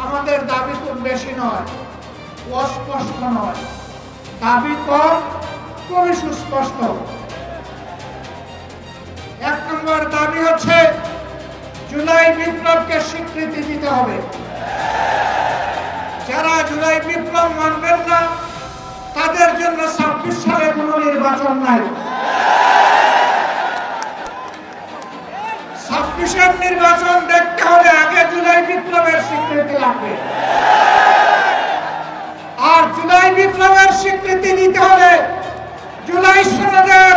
আমাদের দাবি খুব বেশি নয়, অস্পষ্ট নয়, দাবি কম, খুবই সুস্পষ্ট। 1 নম্বর দাবি হচ্ছে জুলাই বিপ্লবকে স্বীকৃতি দিতে হবে। যারা জুলাই বিপ্লব মানবেন না তাদের জন্য 26 সালে কোনো নির্বাচন নাই। 26-এর নির্বাচন দেখতে হলে আগে জুলাই বিপ্লবের স্বীকৃতি লাগবে, আর জুলাই বিপ্লবের স্বীকৃতি দিতে হলে জুলাই সনদের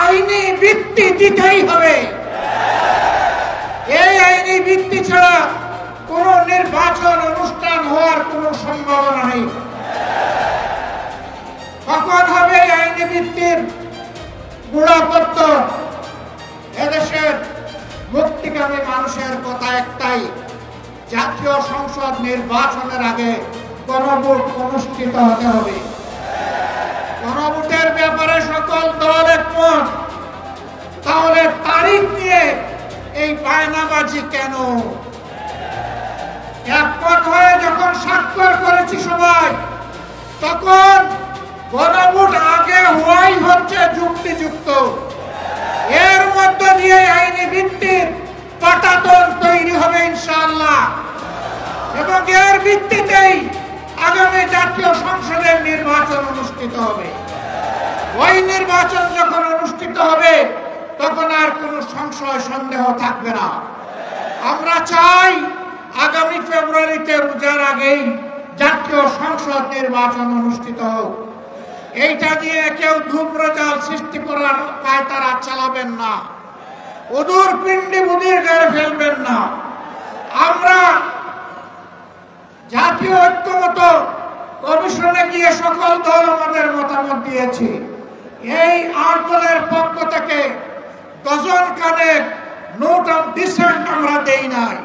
আইনি ভিত্তি দিতেই হবে। এই আইনি ভিত্তি ছাড়া কোন নির্বাচন অনুষ্ঠান হওয়ার কোন সম্ভাবনা নেই। কখন হবে আইনি ভিত্তির গোড়াপত্তর? এদেশের মুক্তিকামী মানুষের কথা একটাই, জাতীয় সংসদ নির্বাচনের আগে গণভোট অনুষ্ঠিত হতে হবে। গণভোটের ব্যাপারে সকল দল একমত, তাহলে তারিখ নিয়ে এই বায়নাবাজি কেন? একমত হয়ে যখন স্বাক্ষর করেছি সবাই, তখন গণভোট আগে হওয়াই হচ্ছে যুক্তিযুক্ত। এর মধ্য দিয়ে আইনি ভিত্তির পাটাতন তৈরি হবে ইনশাআল্লাহ, এবং এর ভিত্তিতেই আগামী জাতীয় সংসদের নির্বাচন অনুষ্ঠিত হবে। ওই নির্বাচন যখন অনুষ্ঠিত হবে তখন আর কোনো সংশয় সন্দেহ থাকবে না। আমরা চাই আগামী ফেব্রুয়ারিতে রোজার আগেই জাতীয় সংসদ নির্বাচন অনুষ্ঠিত হোক। এইটা নিয়ে কেউ ধূম্রজাল সৃষ্টি করার পায়তারা চালাবেন না, ওদূর পিণ্ডি বুদির গায়ে ফেলবেন না। আমরা জাতীয় ঐক্যমত কমিশনে গিয়ে সকল দল আমাদের মতামত দিয়েছি। এই 8 দলের পক্ষ থেকে ডজন খানেক নোট অফ ডিসেন্ট আমরা দেই নাই।